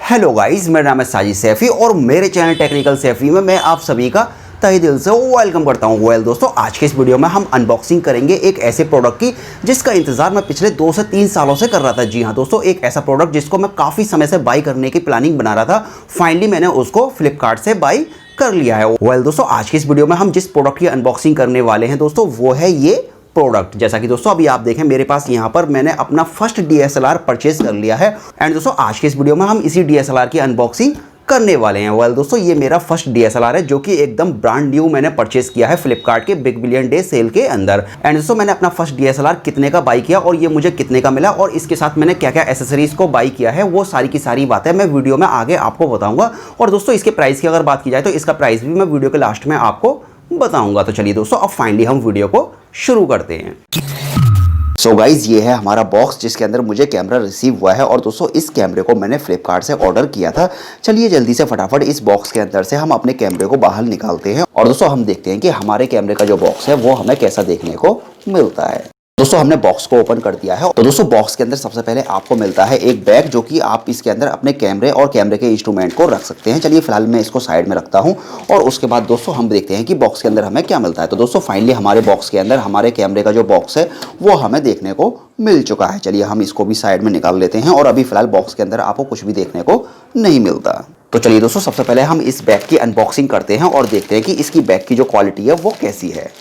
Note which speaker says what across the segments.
Speaker 1: Hello guys, मेरा नाम है सैफी और मेरे चैनल टेक्निकल सैफी में मैं आप सभी का तहे दिल से वेलकम करता हूं। दोस्तों, आज के इस वीडियो में हम अनबॉक्सिंग करेंगे एक ऐसे प्रोडक्ट की जिसका इंतजार मैं पिछले 2 से 3 सालों से कर रहा था। जी हां दोस्तों, एक ऐसा प्रोडक्ट जिसको मैं काफ़ी समय से बाई करने की प्लानिंग बना रहा था। फाइनली मैंने उसको फ्लिपकार्ट से बाई कर लिया है। दोस्तों, आज की इस वीडियो में हम जिस प्रोडक्ट की अनबॉक्सिंग करने वाले हैं दोस्तों, वो है ये प्रोडक्ट। जैसा कि दोस्तों अभी आप देखें मेरे पास यहाँ पर मैंने अपना फर्स्ट DSLR परचेज कर लिया है। एंड दोस्तों, आज के इस वीडियो में हम इसी DSLR की अनबॉक्सिंग करने वाले हैं। दोस्तों, ये मेरा फर्स्ट DSLR है जो कि एकदम ब्रांड न्यू मैंने परचेज किया है फ्लिपकार्ट के बिग बिलियन डे सेल के अंदर। एंड दोस्तों, मैंने अपना फर्स्ट DSLR कितने का बाई किया और ये मुझे कितने का मिला और इसके साथ मैंने क्या क्या एसेसरीज को बाई किया है, वो सारी की सारी बातें मैं वीडियो में आगे आपको बताऊंगा। और दोस्तों, इसके प्राइस की अगर बात की जाए तो इसका प्राइस भी मैं वीडियो के लास्ट में आपको बताऊंगा। तो चलिए दोस्तों, अब फाइनली हम वीडियो को शुरू करते हैं। सो गाइज, ये है हमारा बॉक्स जिसके अंदर मुझे कैमरा रिसीव हुआ है। और दोस्तों, इस कैमरे को मैंने फ्लिपकार्ट से ऑर्डर किया था। चलिए जल्दी से फटाफट इस बॉक्स के अंदर से हम अपने कैमरे को बाहर निकालते हैं और दोस्तों हम देखते हैं कि हमारे कैमरे का जो बॉक्स है वो हमें कैसा देखने को मिलता है। दोस्तों, हमने बॉक्स को ओपन कर दिया है। तो दोस्तों, बॉक्स के अंदर सबसे पहले आपको मिलता है एक बैग, जो कि आप इसके अंदर अपने कैमरे और कैमरे के इंस्ट्रूमेंट को रख सकते हैं। चलिए फिलहाल मैं इसको साइड में रखता हूं और उसके बाद दोस्तों हम देखते हैं कि बॉक्स के अंदर हमें क्या मिलता है। तो दोस्तों, फाइनली हमारे बॉक्स के अंदर हमारे कैमरे का जो बॉक्स है वो हमें देखने को मिल चुका है। चलिए हम इसको भी साइड में निकाल लेते हैं और अभी फिलहाल बॉक्स के अंदर आपको कुछ भी देखने को नहीं मिलता। तो चलिए दोस्तों, सबसे पहले हम इस बैग की अनबॉक्सिंग करते हैं और देखते हैं कि इसकी बैग की जो क्वालिटी है वो कैसी है।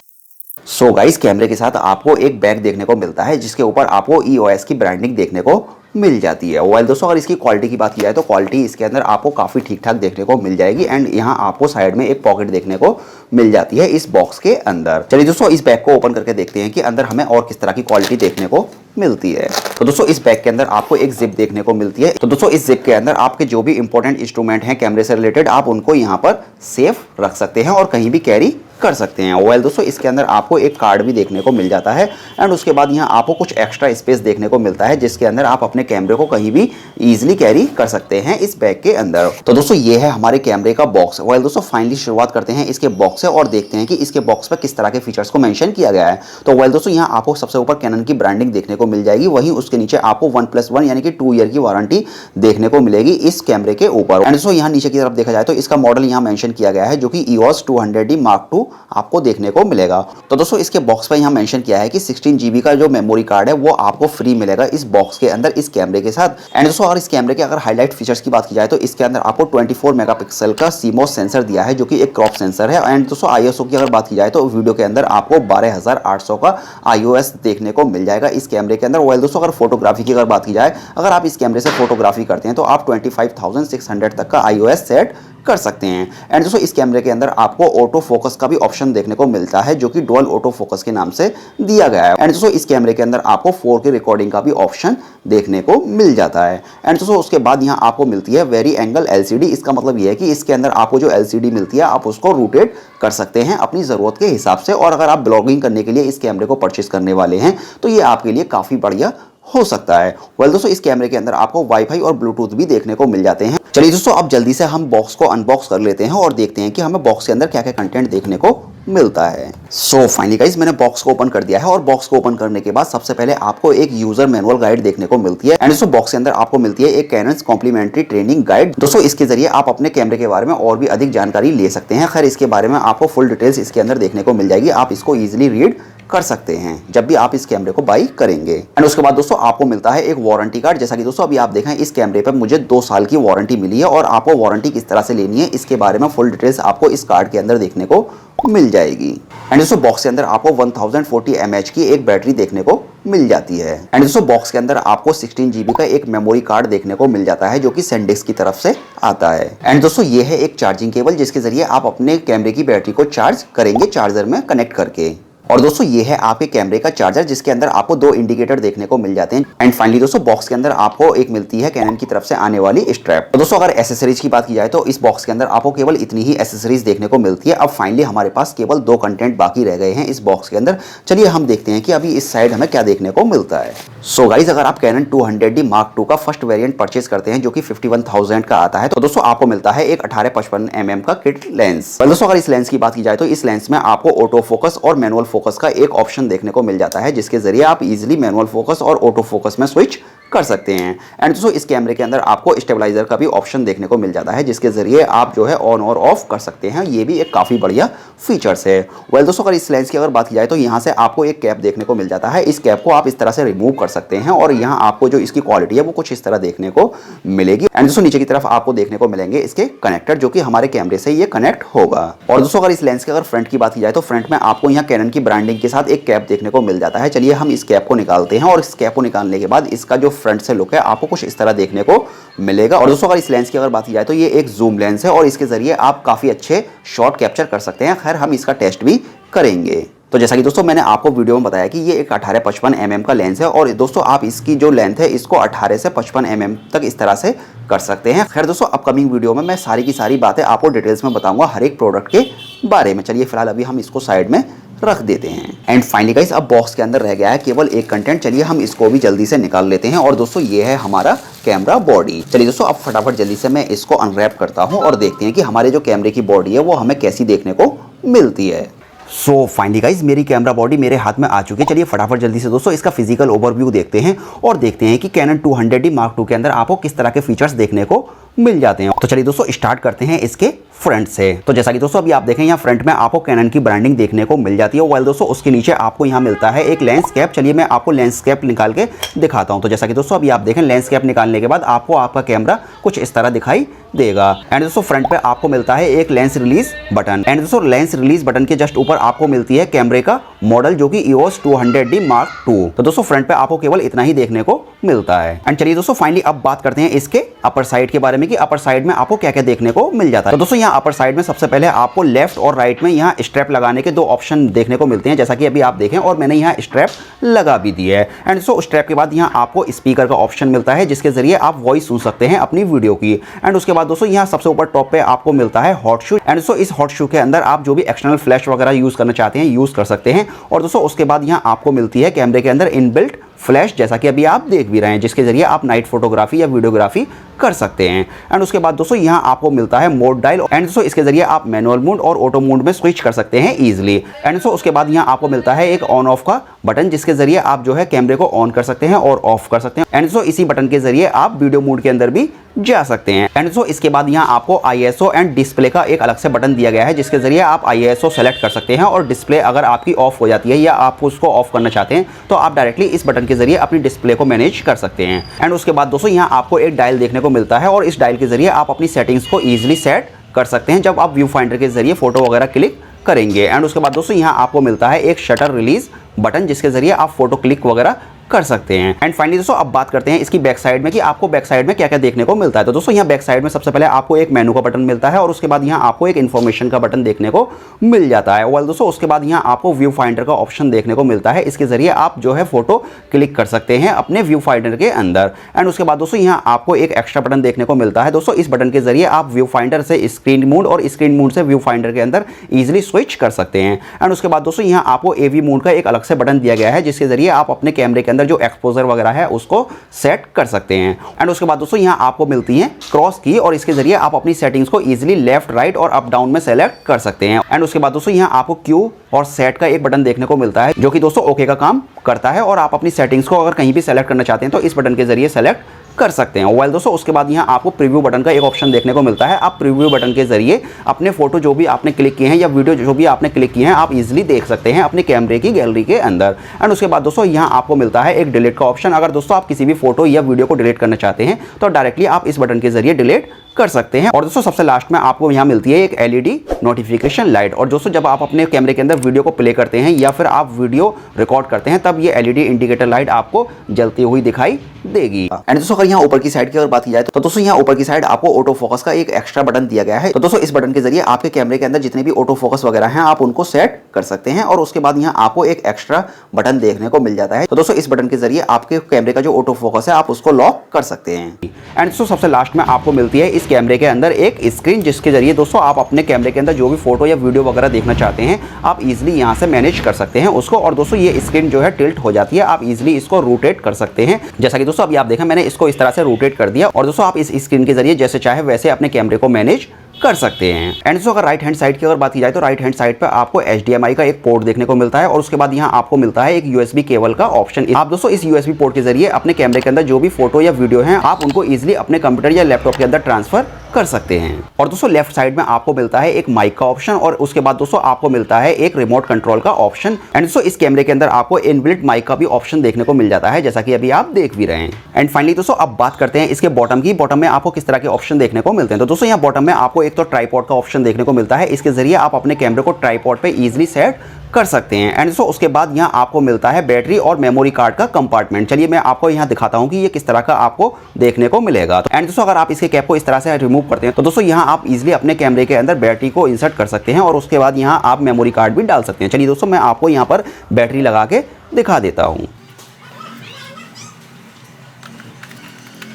Speaker 1: सो गाइस, कैमरे के साथ आपको एक बैग देखने को मिलता है जिसके ऊपर आपको EOS की ब्रांडिंग देखने को मिल जाती है। दोस्तों, अगर इसकी क्वालिटी की बात की जाए तो क्वालिटी इसके अंदर आपको काफ़ी ठीक ठाक देखने को मिल जाएगी। एंड यहाँ आपको साइड में एक पॉकेट देखने को मिल जाती है इस बॉक्स के अंदर। चलिए दोस्तों, इस बैग को ओपन करके देखते हैं कि अंदर हमें और किस तरह की क्वालिटी देखने को मिलती है। तो दोस्तों, इस बैग के अंदर आपको एक जिप देखने को मिलती है। तो दोस्तों, इस जिप के अंदर आपके जो भी इंपॉर्टेंट इंस्ट्रूमेंट हैं कैमरे से रिलेटेड, आप उनको यहाँ पर सेफ रख सकते हैं और कहीं भी कैरी कर सकते हैं। दोस्तों, इसके अंदर आपको एक कार्ड भी देखने को मिल जाता है। एंड उसके बाद यहाँ आपको कुछ एक्स्ट्रा स्पेस देखने को मिलता है जिसके अंदर आप अपने कैमरे को कहीं भी इजीली कैरी कर सकते हैं इस बैग के अंदर। तो दोस्तों, ये है हमारे कैमरे का बॉक्स। दोस्तों, फाइनली शुरुआत करते हैं इसके बॉक्स से और देखते हैं कि इसके बॉक्स पर किस तरह के फीचर्स को मेंशन किया गया है। तो दोस्तों, यहाँ आपको सबसे ऊपर कैनन की ब्रांडिंग देखने को मिल जाएगी। वहीं उसके नीचे आपको 1+1 यानी कि 2 ईयर की वारंटी देखने को मिलेगी इस कैमरे के ऊपर। एंड दोस्तों, यहाँ नीचे की तरफ देखा जाए तो इसका मॉडल यहाँ मेंशन किया गया है जो कि EOS 200D Mark II आपको देखने को मिलेगा। तो दोस्तों, इसके बॉक्स पर यहाँ मेंशन किया है कि 16 GB का जो मेमोरी कार्ड है वो आपको फ्री मिलेगा इस बॉक्स के अंदर इस कैमरे के साथ। एंड दोस्तों, और इस कैमरे के अगर हाईलाइट फीचर्स की बात की जाए तो इसके अंदर आपको 24 मेगापिक्सल का CMOS सेंसर दिया है जो कि एक क्रॉप सेंसर है। एंड दोस्तों, ISO की अगर बात की जाए तो वीडियो के अंदर आपको 12800 का IOS देखने को मिल जाएगा इस कैमरे के अंदर। दोस्तों, अगर फोटोग्राफी की अगर बात की जाए, अगर आप इस कैमरे से फोटोग्राफी करते हैं तो आप 25600 तक का IOS सेट कर सकते हैं। एंड दोस्तों, इस कैमरे के अंदर आपको ऑटो फोकस का भी ऑप्शन देखने को मिलता है जो कि डुअल ऑटो फोकस के नाम से दिया गया है। एंड दोस्तों, इस कैमरे के अंदर आपको 4K रिकॉर्डिंग का भी ऑप्शन देखने को मिल जाता है। एंड दोस्तों, उसके बाद यहाँ आपको मिलती है वेरी एंगल LCD। इसका मतलब यह है कि इसके अंदर आपको जो LCD मिलती है आप उसको रोटेट कर सकते हैं अपनी ज़रूरत के हिसाब से। और अगर आप ब्लॉगिंग करने के लिए इस कैमरे को परचेज करने वाले हैं तो ये आपके लिए काफ़ी बढ़िया हो सकता है। दोस्तों, इस कैमरे के अंदर आपको वाईफाई और ब्लूटूथ भी देखने को मिल जाते हैं। चलिए दोस्तों, अब जल्दी से हम बॉक्स को अनबॉक्स कर लेते हैं और देखते हैं कि हमें बॉक्स के अंदर क्या क्या कंटेंट देखने को मिलता है। सो फाइनली गाइस, मैंने बॉक्स को ओपन कर दिया है और बॉक्स को ओपन करने के बाद सबसे पहले आपको एक यूजर मैनुअल गाइड देखने को मिलती है। एंड दोस्तों, बॉक्स के अंदर आपको मिलती है एक कैनन कॉम्प्लीमेंट्री ट्रेनिंग गाइड। दोस्तों, इसके जरिए आप अपने कैमरे के बारे में और भी अधिक जानकारी ले सकते हैं। खैर, इसके बारे में आपको फुल डिटेल्स इसके अंदर देखने को मिल जाएगी। आप इसको इजिली रीड कर सकते हैं जब भी आप इस कैमरे को बाई करेंगे। एंड उसके बाद दोस्तों, आपको मिलता है एक वारंटी कार्ड। जैसा कि दोस्तों अभी आप देखें, इस कैमरे पर मुझे 2 साल की वारंटी मिली है और आपको वारंटी किस तरह से लेनी है इसके बारे में फुल डिटेल्स आपको इस कार्ड के अंदर देखने को मिल जाएगी। एंड दोस्तों, बॉक्स के अंदर आपको 1040 mAh की एक बैटरी देखने को मिल जाती है। एंड दोस्तों, बॉक्स के अंदर आपको 16 GB का एक मेमोरी कार्ड देखने को मिल जाता है जो कि सैनडिस्क की तरफ से आता है। एंड दोस्तों, ये है एक चार्जिंग केबल जिसके जरिए आप अपने कैमरे की बैटरी को चार्ज करेंगे चार्जर में कनेक्ट करके। और दोस्तों, ये है आपके कैमरे का चार्जर जिसके अंदर आपको 2 इंडिकेटर देखने को मिल जाते हैं। एंड फाइनली दोस्तों, बॉक्स के अंदर आपको एक मिलती है कैनन की तरफ से आने वाली स्ट्रैप। तो दोस्तों, अगर एसेसरीज की बात की जाए तो इस बॉक्स के अंदर आपको केवल इतनी ही एसेसरीज देखने को मिलती है। अब फाइनली हमारे पास केवल 2 कंटेंट बाकी रह गए हैं इस बॉक्स के अंदर। चलिए हम देखते हैं कि अभी इस साइड हमें क्या देखने को मिलता है। सो गाइज, अगर आप कैनन 200D Mark II का फर्स्ट वेरिएंट परचेज करते हैं जो कि 51,000 का आता है तो दोस्तों आपको मिलता है एक 18-55 mm का किट लेंस। दोस्तों, अगर इस लेंस की बात की जाए तो इस लेंस में आपको ऑटो फोकस और मैनुअल फोकस का एक ऑप्शन देखने को मिल जाता है जिसके जरिए आप इजीली मैनुअल फोकस और ऑटो फोकस में स्विच कर सकते हैं। एंड दोस्तों इस कैमरे के अंदर आपको स्टेबलाइजर का भी ऑप्शन देखने को मिल जाता है, जिसके जरिए आप जो है ऑन और ऑफ कर सकते हैं। ये भी एक काफ़ी बढ़िया फीचर्स है। वेल दोस्तों, अगर इस लेंस की अगर बात की जाए तो यहाँ से आपको एक कैप देखने को मिल जाता है। इस कैप को आप इस तरह से रिमूव कर सकते हैं और यहाँ आपको जो इसकी क्वालिटी है वो कुछ इस तरह देखने को मिलेगी। एंड दोस्तों नीचे की तरफ आपको देखने को मिलेंगे इसके कनेक्टर, जो कि हमारे कैमरे से ये कनेक्ट होगा। और दोस्तों अगर इस लेंस के अगर फ्रंट की बात की जाए तो फ्रंट में आपको यहाँ कैनन की ब्रांडिंग के साथ एक कैप देखने को मिल जाता है। चलिए हम इस कैप को निकालते हैं और इस कैप को निकालने के बाद इसका जो फ्रंट से लुक है आपको कुछ इस तरह देखने को मिलेगा। और दोस्तों अगर इस लेंस की अगर बात की जाए तो ये एक जूम लेंस है और इसके जरिए आप काफी अच्छे शॉट कैप्चर कर सकते हैं। खैर हम इसका टेस्ट भी करेंगे। तो जैसा कि दोस्तों मैंने आपको वीडियो में बताया कि ये एक 18-55 mm का लेंस है और दोस्तों आप इसकी जो लेंथ है इसको 18 से 55 mm तक इस तरह से कर सकते हैं। खैर दोस्तों अपकमिंग वीडियो में मैं सारी की सारी बातें आपको डिटेल्स में बताऊंगा हर एक प्रोडक्ट के बारे में। चलिए फिलहाल अभी हम इसको साइड में रख देते हैं। एंड फाइनली गाइस अब बॉक्स के अंदर रह गया है केवल एक कंटेंट। चलिए हम इसको भी जल्दी से निकाल लेते हैं। और दोस्तों ये है हमारा कैमरा बॉडी। चलिए दोस्तों अब फटाफट जल्दी से मैं इसको अनरैप करता हूं और देखते हैं कि हमारे जो कैमरे की बॉडी है वो हमें कैसी देखने को मिलती है। सो फाइनली गाइज मेरी कैमरा बॉडी मेरे हाथ में आ चुकी है। चलिए फटाफट जल्दी से दोस्तों इसका फिजिकल ओवरव्यू देखते हैं और देखते हैं कि कैनन 200D Mark II के अंदर आपको किस तरह के फीचर्स देखने को मिल जाते हैं। तो चलिए दोस्तों स्टार्ट करते हैं इसके फ्रंट से। तो जैसा कि दोस्तों अभी आप देखें यहाँ फ्रंट में आपको कैनन की ब्रांडिंग देखने को मिल जाती है। वेल दोस्तों उसके नीचे आपको यहाँ मिलता है एक लेंस कैप। चलिए मैं आपको लेंस कैप निकाल के दिखाता हूँ। तो जैसा कि दोस्तों अभी आप देखें लेंस कैप निकालने के बाद आपको आपका कैमरा कुछ इस तरह दिखाई देगा। एंड दोस्तों फ्रंट पे आपको मिलता है एक लेंस रिलीज बटन। एंड दोस्तों लेंस रिलीज बटन के जस्ट ऊपर आपको मिलती है कैमरे का मॉडल जो कि EOS 200D Mark II। तो दोस्तों फ्रंट पे आपको केवल इतना ही देखने को मिलता है। एंड चलिए दोस्तों फाइनली अब बात करते हैं इसके अपर साइड के बारे में कि अपर साइड में आपको क्या क्या देखने को मिल जाता है। तो दोस्तों यहाँ अपर साइड में सबसे पहले आपको लेफ्ट और राइट में यहाँ स्ट्रैप लगाने के दो ऑप्शन देखने को मिलते हैं, जैसा कि अभी आप देखें और मैंने यहाँ स्ट्रैप लगा भी दी है। एंड दोस्तों स्ट्रैप के बाद यहाँ आपको स्पीकर का ऑप्शन मिलता है जिसके जरिए आप वॉइस सुन सकते हैं अपनी वीडियो की। एंड उसके बाद दोस्तों यहाँ सबसे ऊपर टॉप पे आपको मिलता है हॉट शू। एंड दोस्तों इस हॉट शू के अंदर आप जो भी एक्सटर्नल फ्लैश वगैरह यूज करना चाहते हैं यूज कर सकते हैं। और दोस्तों उसके बाद यहाँ आपको मिलती है कैमरे के अंदर इनबिल्ट फ्लैश, जैसा कि अभी आप देख भी रहे हैं, जिसके जरिए आप नाइट फोटोग्राफी या वीडियोग्राफी कर सकते हैं। एंड उसके बाद दोस्तों यहाँ आपको मिलता है मोड डायल। एंड दोस्तों इसके जरिए आप मैनुअल मोड और ऑटो मोड में स्विच कर सकते हैं इजीली। एंड दोस्तों उसके बाद यहाँ आपको मिलता है एक ऑन ऑफ का बटन, जिसके जरिए आप जो है कैमरे को ऑन कर सकते हैं और ऑफ कर सकते हैं। एंड दोस्तों इसी बटन के जरिए आप वीडियो मोड के अंदर भी जा सकते हैं। एंड दोस्तों इसके बाद यहाँ आपको ISO एंड डिस्प्ले का एक अलग से बटन दिया गया है, जिसके जरिए आप ISO सेलेक्ट कर सकते हैं और डिस्प्ले अगर आपकी ऑफ हो जाती है या आप उसको ऑफ करना चाहते हैं तो आप डायरेक्टली इस बटन के जरिए अपनी डिस्प्ले को मैनेज कर सकते हैं। एंड उसके बाद दोस्तों यहाँ आपको एक डायल देखने को मिलता है और इस डायल के जरिए आप अपनी सेटिंग्स को ईजिली सेट कर सकते हैं जब आप व्यू फाइंडर के जरिए फोटो वगैरह क्लिक करेंगे। एंड उसके बाद दोस्तों यहाँ आपको मिलता है एक शटर रिलीज बटन, जिसके जरिए आप फोटो क्लिक वगैरह कर सकते हैं। एंड फाइनली दोस्तों अब बात करते हैं इसकी बैक साइड में कि आपको बैक साइड में क्या क्या देखने को मिलता है। तो दोस्तों यहाँ बैक साइड में सबसे पहले आपको एक मेनू का बटन मिलता है और उसके बाद यहाँ आपको एक इन्फॉर्मेशन का बटन देखने को मिल जाता है। वेल दोस्तों उसके बाद यहाँ आपको व्यू फाइंडर का ऑप्शन देखने को मिलता है, इसके जरिए आप जो है फोटो क्लिक कर सकते हैं अपने व्यू फाइंडर के अंदर। एंड उसके बाद दोस्तों यहाँ आपको एक एक्स्ट्रा बटन देखने को मिलता है। दोस्तों इस बटन के जरिए आप व्यू फाइंडर से स्क्रीन मोड और स्क्रीन मोड से व्यू फाइंडर के अंदर ईजिली स्विच कर सकते हैं। एंड उसके बाद दोस्तों यहाँ आपको AV मोड का एक अलग से बटन दिया गया है, जिसके जरिए आप अपने कैमरे के अंदर जो एक्सपोजर वगैरह है उसको सेट कर सकते हैं। एंड उसके बाद दोस्तों यहाँ आपको मिलती है क्रॉस की और इसके जरिए आप अपनी सेटिंग्स को इजीली लेफ्ट राइट और अप डाउन में सेलेक्ट कर सकते हैं। एंड उसके बाद दोस्तों यहाँ आपको क्यू और सेट का एक बटन देखने को मिलता है, जो कि दोस्तों ओके का काम करता है और आप अपनी सेटिंग्स को अगर कहीं भी सेलेक्ट करना चाहते हैं तो इस बटन के जरिए सेलेक्ट कर सकते हैं। वेल दोस्तों उसके बाद यहाँ आपको प्रीव्यू बटन का एक ऑप्शन देखने को मिलता है। आप प्रीव्यू बटन के जरिए अपने फोटो जो भी आपने क्लिक किए हैं या वीडियो जो भी आपने क्लिक किए हैं आप इजीली देख सकते हैं अपने कैमरे की गैलरी के अंदर। एंड उसके बाद दोस्तों यहाँ आपको मिलता है एक डिलीट का ऑप्शन। अगर दोस्तों आप किसी भी फोटो या वीडियो को डिलीट करना चाहते हैं तो डायरेक्टली आप इस बटन के जरिए डिलीट कर सकते हैं। और दोस्तों सबसे लास्ट में आपको यहाँ मिलती है एक LED नोटिफिकेशन लाइट। और दोस्तों जब आप अपने कैमरे के अंदर वीडियो को प्ले करते हैं या फिर आप वीडियो रिकॉर्ड करते हैं तब ये LED इंडिकेटर लाइट आपको जलती हुई दिखाई देगी। एंड दोस्तों अगर यहाँ ऊपर की साइड की अगर बात की जाए तो दोस्तों यहाँ ऊपर की साइड आपको ऑटो फोकस का एक एक्स्ट्रा बटन दिया गया है। तो दोस्तों इस बटन के जरिए आपके कैमरे के अंदर जितने भी ऑटो फोकस वगैरह हैं आप उनको सेट कर सकते हैं। और उसके बाद यहाँ आपको एक एक्स्ट्रा बटन देखने को मिल जाता है। तो दोस्तों इस बटन के जरिए आपके कैमरे का जो ऑटो फोकस है आप उसको लॉक कर सकते हैं। एंड दोस्तों सबसे लास्ट में आपको मिलती है इस कैमरे के अंदर एक स्क्रीन, जिसके जरिए दोस्तों आप अपने कैमरे के अंदर जो भी फोटो या वीडियो वगैरह देखना चाहते हैं आप इजीली यहाँ से मैनेज कर सकते हैं उसको। और दोस्तों ये स्क्रीन जो है टिल्ट हो जाती है, आप इजीली इसको रोटेट कर सकते हैं। जैसा कि दोस्तों अभी आप देखें मैंने इसको इस तरह से रोटेट कर दिया और दोस्तों आप इस स्क्रीन के जरिए जैसे चाहे वैसे अपने कैमरे को मैनेज कर सकते हैं। एंड दोस्तों अगर राइट हैंड साइड की अगर बात की जाए तो राइट हैंड साइड पे आपको HDMI का एक पोर्ट देखने को मिलता है और उसके बाद यहाँ आपको मिलता है एक USB केबल का ऑप्शन। आप दोस्तों इस USB पोर्ट के जरिए अपने कैमरे के अंदर जो भी फोटो या वीडियो है आप उनको इजिली अपने कंप्यूटर या लैपटॉप के अंदर ट्रांसफर कर सकते हैं। और दोस्तों लेफ्ट साइड में आपको मिलता है एक माइक का ऑप्शन और उसके बाद दोस्तों आपको मिलता है एक रिमोट कंट्रोल का ऑप्शन। एंड दोस्तों इस कैमरे के अंदर आपको इनबिल्ट माइक का भी ऑप्शन देखने को मिल जाता है, जैसा कि अभी आप देख भी रहे हैं। एंड फाइनली दोस्तों अब बात करते हैं इसके बॉटम की। बॉटम में आपको किस तरह के ऑप्शन देखने को मिलते हैं। तो दोस्तों यहाँ बॉटम में आपको एक तो ट्राइपॉड का ऑप्शन देखने को मिलता है, इसके जरिए आप अपने कैमरे को ट्राइपॉड पे इजीली सेट कर सकते हैं। एंड दोस्तों उसके बाद यहाँ आपको मिलता है बैटरी और मेमोरी कार्ड का कंपार्टमेंट। चलिए मैं आपको यहाँ दिखाता हूँ कि ये किस तरह का आपको देखने को मिलेगा। एंड दोस्तों अगर आप इसके कैप को इस तरह से रिमूव करते हैं तो दोस्तों यहाँ आप इजीली अपने कैमरे के अंदर बैटरी को इंसर्ट कर सकते हैं और उसके बाद यहाँ आप मेमोरी कार्ड भी डाल सकते हैं। चलिए दोस्तों मैं आपको यहाँ पर बैटरी लगा के दिखा देता हूँ।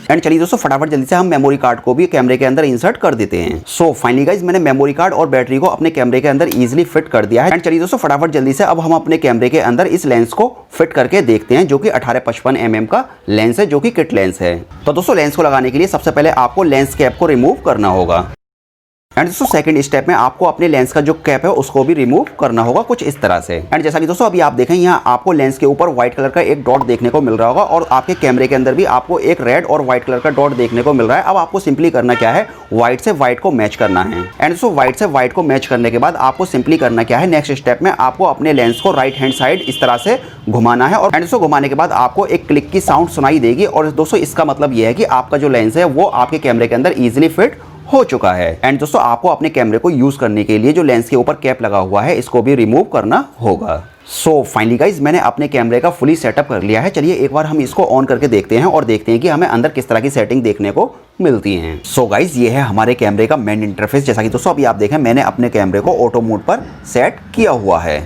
Speaker 1: एंड चलिए दोस्तों फटाफट जल्दी से हम मेमोरी कार्ड को भी कैमरे के अंदर इंसर्ट कर देते हैं। सो फाइनली गाइज मैंने मेमोरी कार्ड और बैटरी को अपने कैमरे के अंदर इजीली फिट कर दिया है। एंड चलिए दोस्तों फटाफट जल्दी से अब हम अपने कैमरे के अंदर इस लेंस को फिट करके देखते हैं, जो कि 18-55 mm का लेंस है, जो कि किट लेंस है। तो दोस्तों लेंस को लगाने के लिए सबसे पहले आपको लेंस कैप को रिमूव करना होगा। एंड दोस्तों सेकंड स्टेप में आपको अपने लेंस का जो कैप है उसको भी रिमूव करना होगा कुछ इस तरह से। एंड जैसा कि दोस्तों अभी आप देखें यहाँ आपको लेंस के ऊपर व्हाइट कलर का एक डॉट देखने को मिल रहा होगा और आपके कैमरे के अंदर भी आपको एक रेड और व्हाइट कलर का डॉट देखने को मिल रहा है। अब आपको सिंपली करना क्या है, व्हाइट से व्हाइट को मैच करना है। एंड दोस्तों व्हाइट से व्हाइट को मैच करने के बाद आपको सिंपली करना क्या है, नेक्स्ट स्टेप में आपको अपने लेंस को राइट हैंड साइड इस तरह से घुमाना है। और दोस्तों घुमाने के बाद आपको एक क्लिक की साउंड सुनाई देगी और दोस्तों इसका मतलब यह है कि आपका जो लेंस है वो आपके कैमरे के अंदर इजिली फिट हो चुका है। एंड दोस्तों आपको अपने कैमरे को यूज करने के लिए जो लेंस के ऊपर कैप लगा हुआ है इसको भी रिमूव करना होगा। सो फाइनली गाइज मैंने अपने कैमरे का फुली सेटअप कर लिया है। चलिए एक बार हम इसको ऑन करके देखते हैं और देखते हैं कि हमें अंदर किस तरह की सेटिंग देखने को मिलती हैं। सो गाइज ये है हमारे कैमरे का मेन इंटरफेस। जैसा कि दोस्तों अभी आप देखें मैंने अपने कैमरे को ऑटो मोड पर सेट किया हुआ है।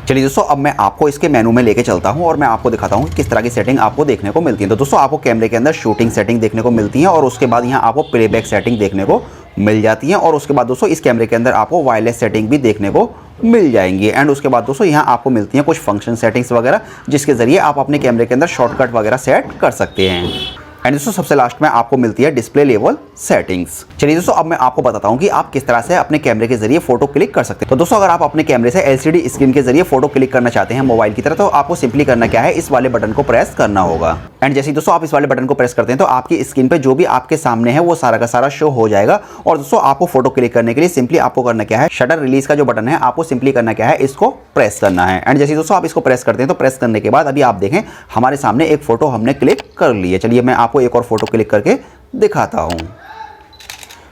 Speaker 1: चलिए दोस्तों अब मैं आपको इसके मेनू में लेके चलता हूं और मैं आपको दिखाता हूं किस तरह की सेटिंग आपको देखने को मिलती है। तो दोस्तों आपको कैमरे के अंदर शूटिंग सेटिंग देखने को मिलती है और उसके बाद यहाँ आपको प्लेबैक सेटिंग देखने को मिल जाती है और उसके बाद दोस्तों इस कैमरे के अंदर आपको वायरलेस सेटिंग भी देखने को मिल जाएंगी। एंड उसके बाद दोस्तों यहाँ आपको मिलती हैं कुछ फंक्शन सेटिंग्स वगैरह, जिसके जरिए आप अपने कैमरे के अंदर शॉर्टकट वगैरह सेट कर सकते हैं। एंड दोस्तों सबसे लास्ट में आपको मिलती है डिस्प्ले लेवल सेटिंग्स। चलिए दोस्तों अब मैं आपको बताता हूं कि आप किस तरह से अपने कैमरे के जरिए फोटो क्लिक कर सकते हैं। तो दोस्तों अगर आप अपने कैमरे से LCD स्क्रीन के जरिए फोटो क्लिक करना चाहते हैं मोबाइल की तरह, तो आपको सिंपली करना क्या है, इस वाले बटन को प्रेस करना होगा। एंड जैसे ही दोस्तों आप इस वाले बटन को प्रेस करते हैं तो आपकी स्क्रीन पे जो भी आपके सामने है वो सारा का सारा शो हो जाएगा। और दोस्तों आपको फोटो क्लिक करने के लिए सिंपली आपको करना क्या है, शटर रिलीज का जो बटन है आपको सिंपली करना क्या है, इसको प्रेस करना है। एंड जैसे दोस्तों आप इसको प्रेस करते हैं तो प्रेस करने के बाद अभी आप देखें हमारे सामने एक फोटो हमने क्लिक कर ली है। चलिए मैं आपको एक और फोटो क्लिक करके दिखाता हूं।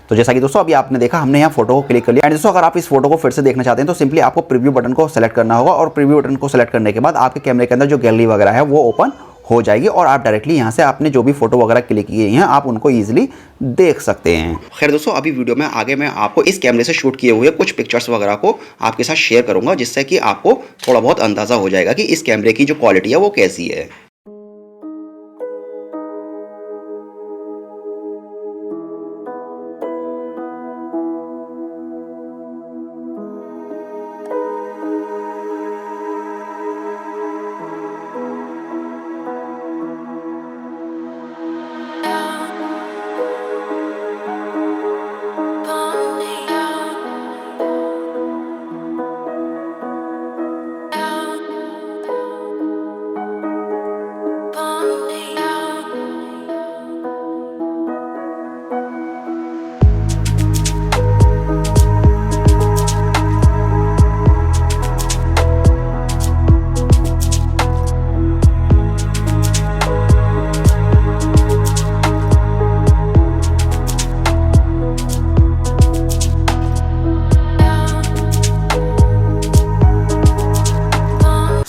Speaker 1: तो जैसा कि दोस्तों अभी आपने देखा हमने यहाँ फोटो को क्लिक कर लिया। एंड दोस्तों अगर आप इस फोटो को फिर से देखना चाहते हैं तो सिंपली आपको प्रीव्यू बटन को सेलेक्ट करना होगा और प्रीव्यू बटन को सेलेक्ट करने के बाद आपके कैमरे के अंदर जो गैलरी वगैरह है वो ओपन हो जाएगी और आप डायरेक्टली यहाँ से आपने जो भी फोटो वगैरह क्लिक किए हैं आप उनको ईजिली देख सकते हैं। खैर दोस्तों अभी वीडियो में आगे मैं आपको इस कैमरे से शूट किए हुए कुछ पिक्चर्स वगैरह को आपके साथ शेयर करूंगा, जिससे कि आपको थोड़ा बहुत अंदाजा हो जाएगा कि इस कैमरे की जो क्वालिटी है वो कैसी है।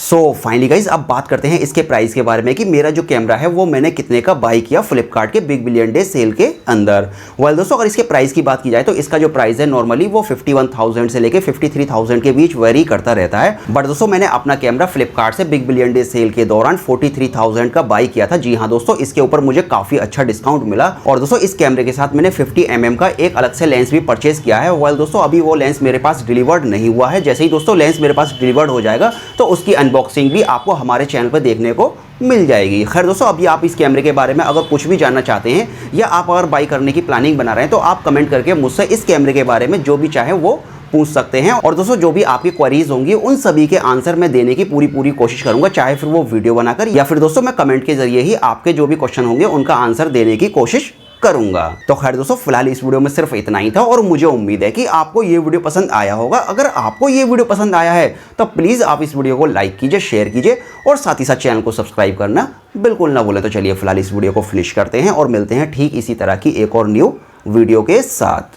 Speaker 1: सो फाइनली गाइज अब बात करते हैं इसके प्राइस के बारे में कि मेरा जो कैमरा है वो मैंने कितने का बाई किया फ्लिपकार्ट के बिग बिलियन डे सेल के अंदर। वेल दोस्तों अगर इसके प्राइस की बात की जाए तो इसका जो प्राइस है नॉर्मली वो 51,000 से लेके 53,000 के बीच वेरी करता रहता है। बट दोस्तों मैंने अपना कैमरा फ्लिपकार्ट से बिग बिलियन डे सेल के दौरान 43,000 का बाई किया था। जी हाँ दोस्तों, इसके ऊपर मुझे काफी अच्छा डिस्काउंट मिला और दोस्तों इस कैमरे के साथ मैंने 50 mm का एक अलग से लेंस भी परचेज किया है। वेल दोस्तों अभी वो लेंस मेरे पास डिलीवर्ड नहीं हुआ है। जैसे ही दोस्तों लेंस मेरे पास डिलीवर्ड हो जाएगा तो उसकी अनबॉक्सिंग अनबॉक्सिंग भी आपको हमारे चैनल पर देखने को मिल जाएगी। खैर दोस्तों, अभी आप इस कैमरे के बारे में अगर कुछ भी जानना चाहते हैं या आप अगर बाई करने की प्लानिंग बना रहे हैं तो आप कमेंट करके मुझसे इस कैमरे के बारे में जो भी चाहे वो पूछ सकते हैं। और दोस्तों, जो भी आपकी क्वेरीज होंगी उन सभी के आंसर मैं देने की पूरी कोशिश करूंगा, चाहे फिर वो वीडियो बनाकर या फिर दोस्तों मैं कमेंट के जरिए ही आपके जो भी क्वेश्चन होंगे उनका आंसर देने की कोशिश करूंगा। तो खैर दोस्तों, फिलहाल इस वीडियो में सिर्फ इतना ही था और मुझे उम्मीद है कि आपको ये वीडियो पसंद आया होगा। अगर आपको ये वीडियो पसंद आया है तो प्लीज़ आप इस वीडियो को लाइक कीजिए, शेयर कीजिए और साथ ही साथ चैनल को सब्सक्राइब करना बिल्कुल ना भूलें। तो चलिए फिलहाल इस वीडियो को फिनिश करते हैं और मिलते हैं ठीक इसी तरह की एक और न्यू वीडियो के साथ।